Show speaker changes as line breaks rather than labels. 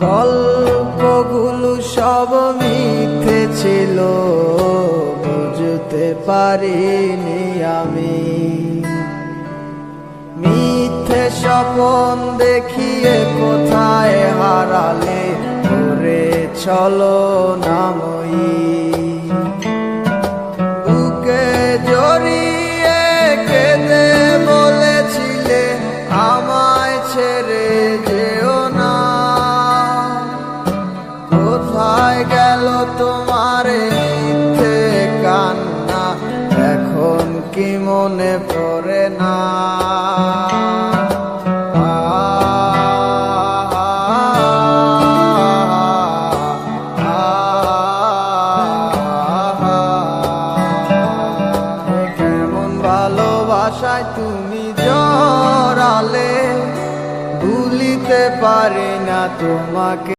গল্পগুলো সব মিথ্যে ছিল, বুঝতে পারিনি আমি। মিথ্যে স্বপন দেখিয়ে কোথায় হারালে ওরে ছলনাময়ী। বুকে জড়িয়ে কেঁদে বলেছিলে আমায় ছেড়ে যেও না। কোথায় গেল তোমার মিথ্যে কান্না, এখন কি মনে পড়ে না? কেমন ভালোবাসায় তুমি জড়ালে, ভুলিতে পারি না তোমাকে।